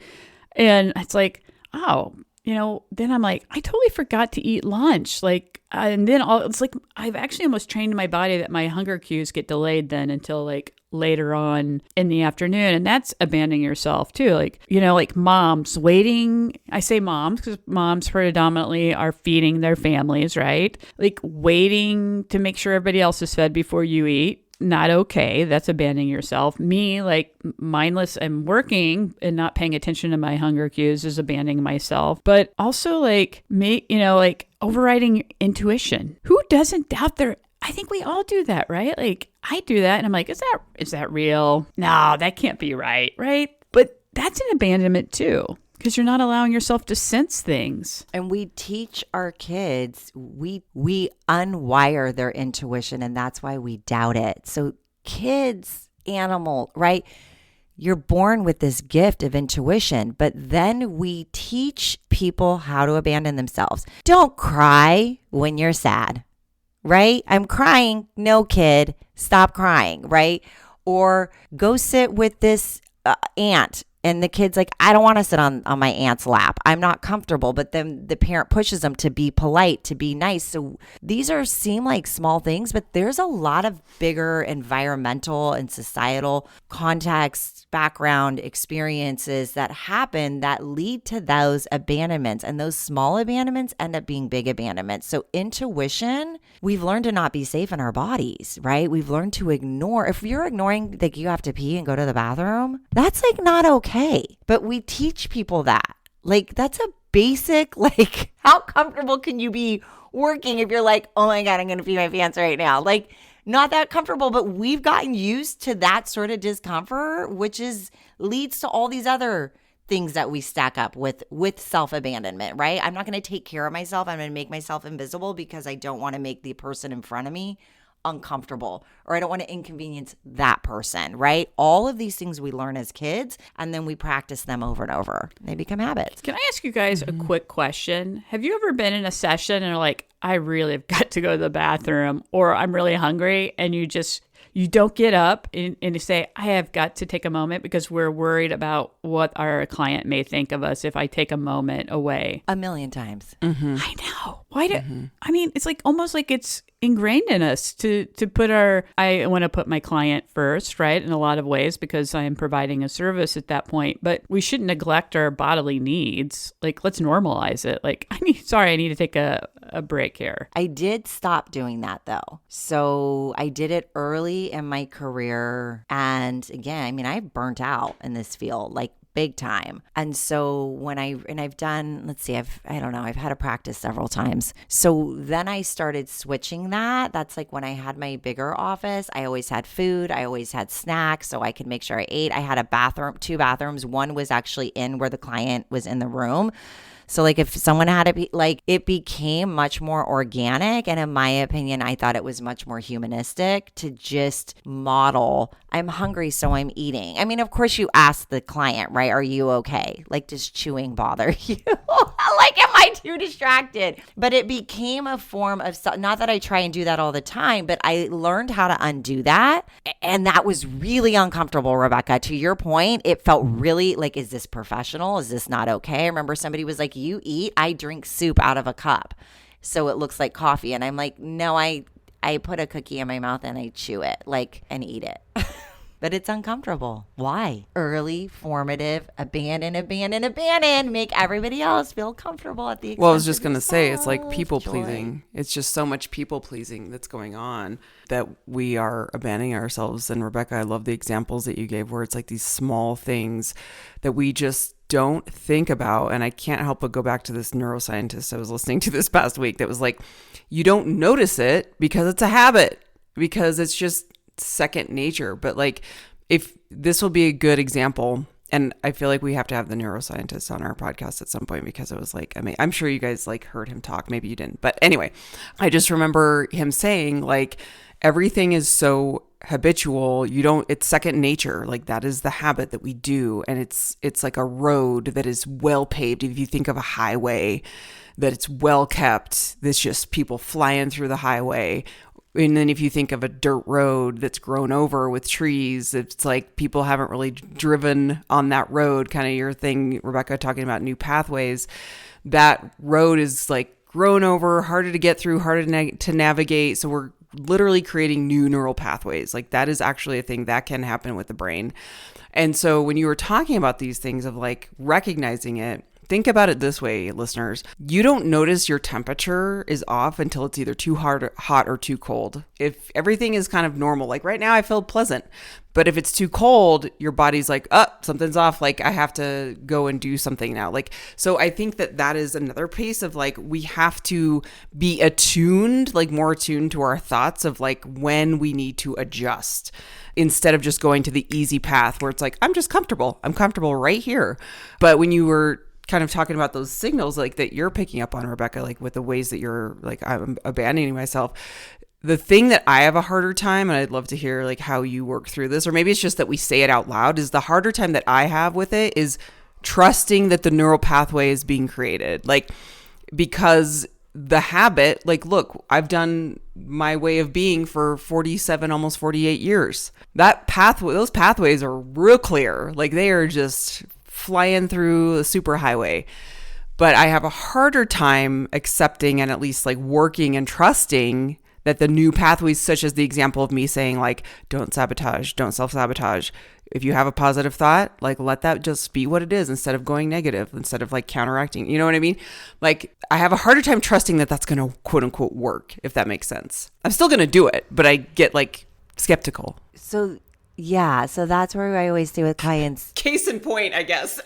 and it's like, oh, then I'm like, I totally forgot to eat lunch. Like, and then it's like, I've actually almost trained my body that my hunger cues get delayed then until like later on in the afternoon. And that's abandoning yourself too. Like, like moms waiting. I say moms because moms predominantly are feeding their families, right? Like waiting to make sure everybody else is fed before you eat. Not okay. That's abandoning yourself. Me, like mindless, I'm working and not paying attention to my hunger cues is abandoning myself. But also like me, like overriding intuition. Who doesn't doubt their, I think we all do that, right? Like I do that and I'm like, is that real? No, that can't be right. Right. But that's an abandonment too. Because you're not allowing yourself to sense things. And we teach our kids, we unwire their intuition, and that's why we doubt it. So kids, right? You're born with this gift of intuition, but then we teach people how to abandon themselves. Don't cry when you're sad, right? I'm crying. No, kid, stop crying, right? Or go sit with this aunt. And the kid's like, I don't want to sit on my aunt's lap. I'm not comfortable. But then the parent pushes them to be polite, to be nice. So these seem like small things, but there's a lot of bigger environmental and societal context, background, experiences that happen that lead to those abandonments. And those small abandonments end up being big abandonments. So intuition, we've learned to not be safe in our bodies, right? We've learned to ignore. If you're ignoring that you have to pee and go to the bathroom, that's like not okay. But we teach people that. Like that's a basic, like, how comfortable can you be working if you're like, oh my God, I'm going to pee my pants right now? Like, not that comfortable, but we've gotten used to that sort of discomfort, which leads to all these other things that we stack up with self-abandonment, right? I'm not going to take care of myself. I'm going to make myself invisible because I don't want to make the person in front of me uncomfortable, or I don't want to inconvenience that person, right? All of these things we learn as kids, and then we practice them over and over. They become habits. Can I ask you guys a quick question? Have you ever been in a session and are like, I really have got to go to the bathroom, or I'm really hungry, and you don't get up and you say, I have got to take a moment because we're worried about what our client may think of us if I take a moment away? 1,000,000 times. I know. Why do I mean, it's like almost like it's ingrained in us to put I want to put my client first, right? In a lot of ways, because I am providing a service at that point, but we shouldn't neglect our bodily needs. Like, let's normalize it. Like, I need to take a break here. I did stop doing that though. So I did it early in my career. And again, I mean, I burnt out in this field, like big time. And so I've done, let's see, I've had to practice several times. So then I started switching that. That's like when I had my bigger office, I always had food. I always had snacks so I could make sure I ate. I had a bathroom, 2 bathrooms. One was actually in where the client was in the room. So like if someone had to be like, it became much more organic. And in my opinion, I thought it was much more humanistic to just model, I'm hungry, so I'm eating. I mean, of course you ask the client, right? Are you okay? Like, does chewing bother you? Like, am I too distracted? But it became a form of, not that I try and do that all the time, but I learned how to undo that. And that was really uncomfortable, Rebecca. To your point, it felt really like, is this professional? Is this not okay? I remember somebody was like, you eat, I drink soup out of a cup, so it looks like coffee. And I'm like, no, I put a cookie in my mouth and I chew it, like, and eat it. But it's uncomfortable. Why? Early, formative, abandon, make everybody else feel comfortable at the expense. Well, I was just going to say, it's like yourself. people Joy. pleasing. It's just so much people pleasing that's going on that we are abandoning ourselves. And Rebecca, I love the examples that you gave where it's like these small things that we just don't think about. And I can't help but go back to this neuroscientist I was listening to this past week that was like, you don't notice it because it's a habit, because it's just second nature. But like, if this will be a good example, and I feel like we have to have the neuroscientist on our podcast at some point, because it was like, I mean, I'm sure you guys like heard him talk, maybe you didn't, but anyway, I just remember him saying like, everything is so habitual, it's second nature. Like, that is the habit that we do. And it's like a road that is well paved. If you think of a highway, that it's well kept, that's just people flying through the highway. And then if you think of a dirt road that's grown over with trees, it's like people haven't really driven on that road, kind of your thing, Rebecca, talking about new pathways. That road is like grown over, harder to get through, harder to navigate. So we're literally creating new neural pathways. Like, that is actually a thing that can happen with the brain. And so when you were talking about these things of like recognizing it, think about it this way, listeners. You don't notice your temperature is off until it's either too hot or too cold. If everything is kind of normal, like right now I feel pleasant, but if it's too cold, your body's like, oh, something's off. Like, I have to go and do something now. Like, so I think that is another piece of like, we have to be attuned, like more attuned to our thoughts of like when we need to adjust, instead of just going to the easy path where it's like, I'm just comfortable. I'm comfortable right here. But when you were kind of talking about those signals like that you're picking up on, Rebecca, like with the ways that you're like, I'm abandoning myself. The thing that I have a harder time, and I'd love to hear like how you work through this, or maybe it's just that we say it out loud, is the harder time that I have with it is trusting that the neural pathway is being created. Like, because the habit, like, look, I've done my way of being for 47, almost 48 years. That pathway, those pathways are real clear. Like, they are just flying through a superhighway. But I have a harder time accepting and at least like working and trusting that the new pathways, such as the example of me saying like, don't sabotage, don't self-sabotage. If you have a positive thought, like, let that just be what it is instead of going negative, instead of like counteracting. You know what I mean? Like, I have a harder time trusting that that's going to quote unquote work, if that makes sense. I'm still going to do it, but I get like skeptical. So yeah, so that's where I always say with clients. Case in point, I guess.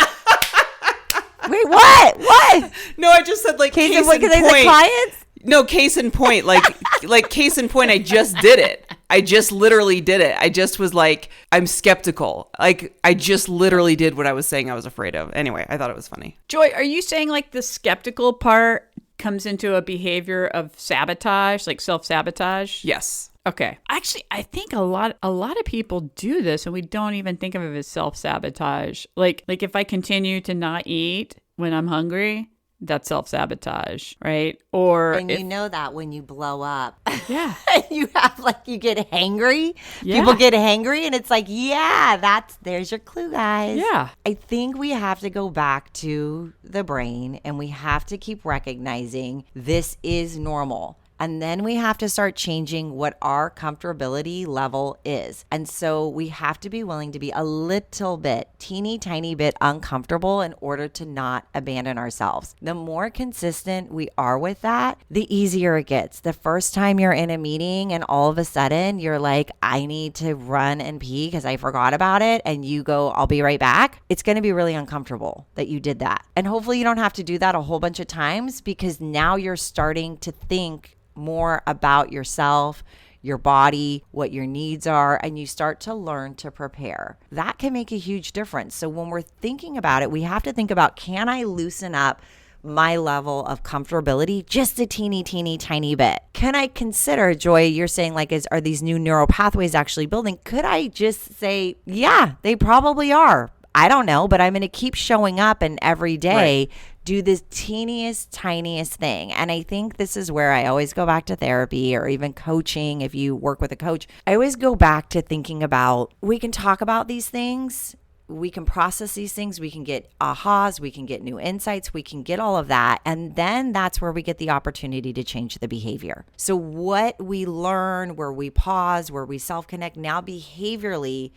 Wait, what? What? No, I just said like Case case in point, in because I said point. clients? No, case in point, like case in point, I just did it. I just literally did it. I just was like, I'm skeptical. Like, I just literally did what I was saying I was afraid of. Anyway, I thought it was funny. Joy, are you saying like the skeptical part comes into a behavior of sabotage, like self-sabotage? Yes. Okay. Actually, I think a lot of people do this and we don't even think of it as self-sabotage. Like if I continue to not eat when I'm hungry, that's self-sabotage, right? Or And you know that when you blow up. yeah. You have you get hangry. Yeah. People get hangry and it's like, yeah, there's your clue, guys. Yeah. I think we have to go back to the brain and we have to keep recognizing this is normal. And then we have to start changing what our comfortability level is. And so we have to be willing to be a little bit, teeny tiny bit uncomfortable in order to not abandon ourselves. The more consistent we are with that, the easier it gets. The first time you're in a meeting and all of a sudden you're like, I need to run and pee because I forgot about it. And you go, I'll be right back. It's going to be really uncomfortable that you did that. And hopefully you don't have to do that a whole bunch of times, because now you're starting to think more about yourself, your body, what your needs are, and you start to learn to prepare. That can make a huge difference. So when we're thinking about it, we have to think about, can I loosen up my level of comfortability just a teeny tiny bit? Can I consider, Joy, you're saying are these new neural pathways actually building? Could I just say, yeah, they probably are. I don't know, but I'm going to keep showing up and every day do this teeniest, tiniest thing. And I think this is where I always go back to therapy or even coaching. If you work with a coach, I always go back to thinking about, we can talk about these things. We can process these things. We can get ahas. We can get new insights. We can get all of that. And then that's where we get the opportunity to change the behavior. So what we learn, where we pause, where we self-connect, now behaviorally,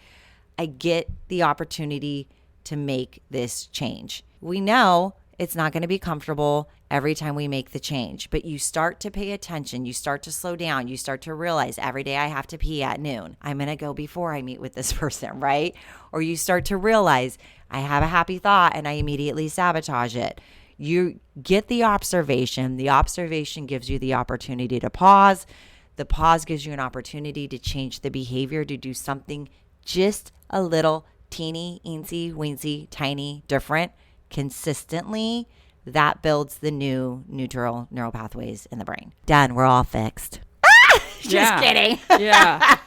I get the opportunity to make this change. We know it's not going to be comfortable every time we make the change, but you start to pay attention. You start to slow down. You start to realize every day I have to pee at noon. I'm going to go before I meet with this person, right? Or you start to realize I have a happy thought and I immediately sabotage it. You get the observation. The observation gives you the opportunity to pause. The pause gives you an opportunity to change the behavior, to do something just a little teeny, eensy, weensy, tiny, different, consistently. That builds the new neural pathways in the brain. Done. We're all fixed. Just kidding. Yeah.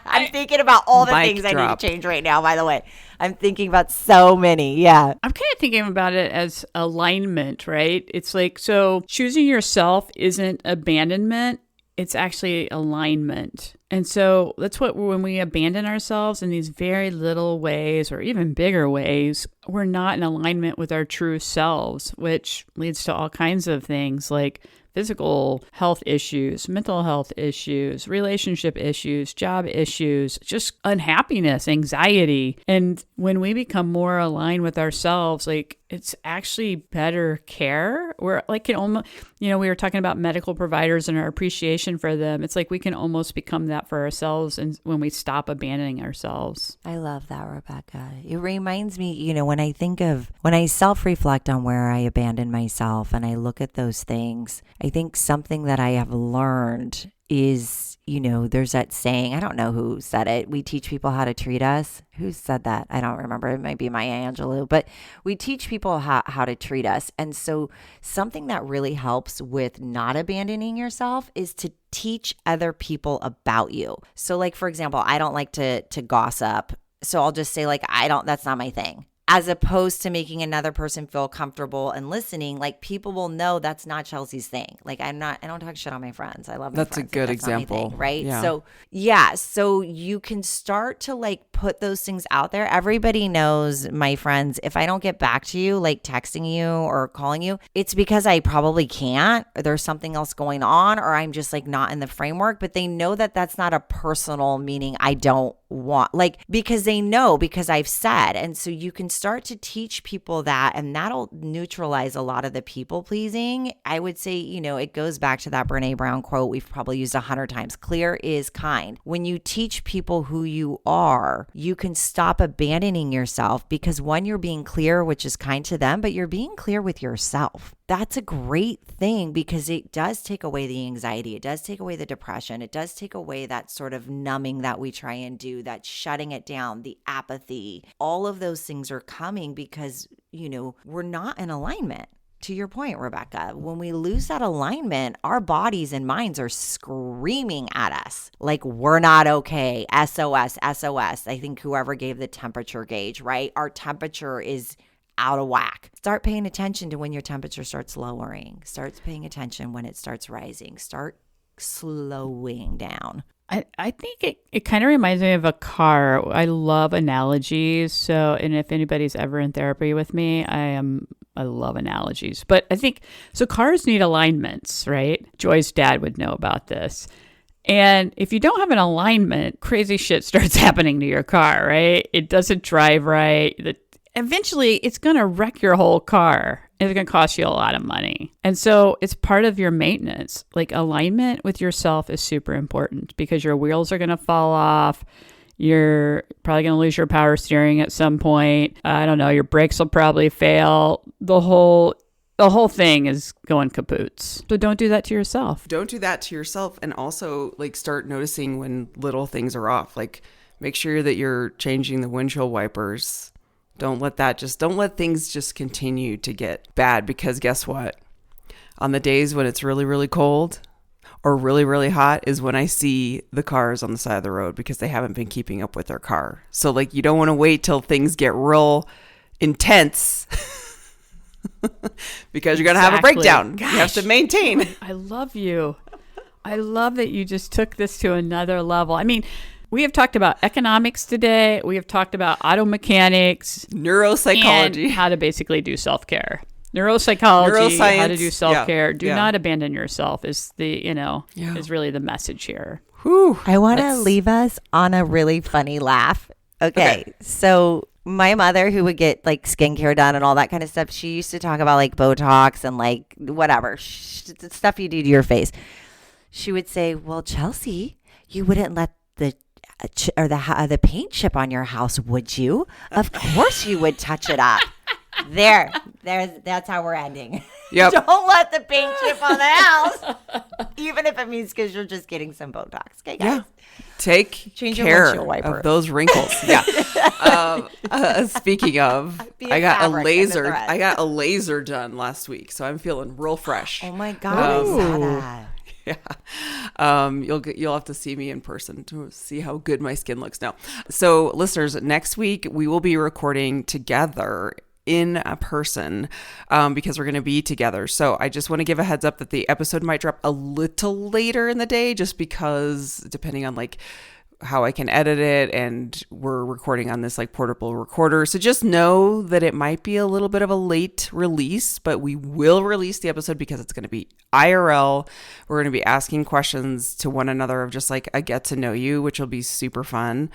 I'm thinking about all the things I need to change right now, by the way. I'm thinking about so many. Yeah. I'm kind of thinking about it as alignment, right? It's like, so choosing yourself isn't abandonment. It's actually alignment. And so that's what, when we abandon ourselves in these very little ways or even bigger ways, we're not in alignment with our true selves, which leads to all kinds of things like physical health issues, mental health issues, relationship issues, job issues, just unhappiness, anxiety. And when we become more aligned with ourselves, it's actually better care. We're can almost, we were talking about medical providers and our appreciation for them. It's like we can almost become that for ourselves, and when we stop abandoning ourselves. I love that, Rebecca. It reminds me, when I self-reflect on where I abandoned myself and I look at those things, I think something that I have learned is, there's that saying, I don't know who said it. We teach people how to treat us. Who said that? I don't remember. It might be Maya Angelou, but we teach people how to treat us. And so something that really helps with not abandoning yourself is to teach other people about you. So for example, I don't like to gossip. So I'll just say that's not my thing. As opposed to making another person feel comfortable and listening, people will know that's not Chelsea's thing. I don't talk shit on my friends. I love my That's friends. a good That's not my example, thing, right? Yeah. So you can start to put those things out there. Everybody knows, my friends, if I don't get back to you, texting you or calling you, it's because I probably can't, or there's something else going on, or I'm just not in the framework. But they know that that's not a personal meaning I don't want, because they know, because I've said. And so you can start to teach people that, and that'll neutralize a lot of the people pleasing. I would say, it goes back to that Brene Brown quote we've probably used 100 times. Clear is kind. When you teach people who you are, you can stop abandoning yourself, because one, you're being clear, which is kind to them, but you're being clear with yourself. That's a great thing because it does take away the anxiety. It does take away the depression. It does take away that sort of numbing that we try and do, that shutting it down, the apathy. All of those things are coming because, we're not in alignment. To your point, Rebecca, when we lose that alignment, our bodies and minds are screaming at us like we're not okay. SOS, SOS. I think whoever gave the temperature gauge, right? Our temperature is out of whack. Start paying attention to when your temperature starts lowering. Start paying attention when it starts rising. Start slowing down. I think it kind of reminds me of a car. I love analogies. So, and if anybody's ever in therapy with me, I love analogies. But I think, so cars need alignments, right? Joy's dad would know about this. And if you don't have an alignment, crazy shit starts happening to your car, right? It doesn't drive right. Eventually, it's going to wreck your whole car. It's going to cost you a lot of money. And so it's part of your maintenance. Like alignment with yourself is super important because your wheels are going to fall off. You're probably going to lose your power steering at some point. I don't know. Your brakes will probably fail. The whole thing is going kapoots. So don't do that to yourself. Don't do that to yourself. And also start noticing when little things are off. Make sure that you're changing the windshield wipers. Don't let things just continue to get bad, because guess what? On the days when it's really, really cold or really, really hot is when I see the cars on the side of the road because they haven't been keeping up with their car. So you don't want to wait till things get real intense because you're going to have a breakdown. Gosh. You have to maintain. I love you. I love that you just took this to another level. I mean, we have talked about economics today. We have talked about auto mechanics, neuropsychology, and how to basically do self-care. Neuroscience, how to do self-care. Do not abandon yourself is is really the message here. Whew, I want to leave us on a really funny laugh. Okay. So my mother, who would get skincare done and all that kind of stuff, she used to talk about Botox and whatever stuff you do to your face. She would say, "Well, Chelsea, you wouldn't let the paint chip on your house, would you? Of course you would touch it up." That's how we're ending. Yep. Don't let the paint chip on the house, even if it means because you're just getting some Botox. Okay, guys? Yeah. Take care of those wrinkles. Yeah. Speaking of, I got a laser done last week, so I'm feeling real fresh. Oh my God, I saw that. Yeah. You'll have to see me in person to see how good my skin looks now. So listeners, next week we will be recording together in a person because we're going to be together. So I just want to give a heads up that the episode might drop a little later in the day just because depending on how I can edit it, and we're recording on this portable recorder. So just know that it might be a little bit of a late release, but we will release the episode because it's going to be IRL. We're going to be asking questions to one another of just a get to know you, which will be super fun.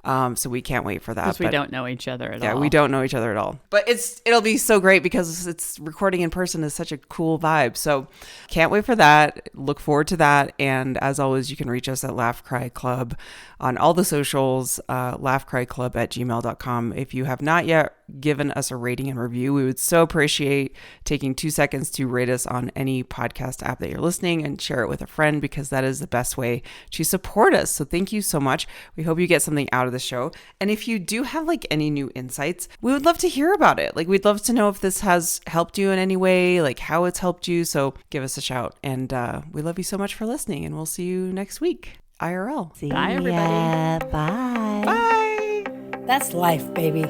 So we can't wait for that. Because we don't know each other at all. Yeah, we don't know each other at all. But it'll be so great because it's recording in person is such a cool vibe. So can't wait for that. Look forward to that. And as always, you can reach us at Laugh Cry Club on all the socials, laughcryclub@gmail.com. If you have not yet given us a rating and review, we would so appreciate taking 2 seconds to rate us on any podcast app that you're listening and share it with a friend because that is the best way to support us. So thank you so much. We hope you get something out of the show. And if you do have any new insights, we would love to hear about it. We'd love to know if this has helped you in any way, how it's helped you. So give us a shout. And we love you so much for listening, and we'll see you next week. IRL. See Bye, ya. everybody. Bye. Bye. That's life, baby.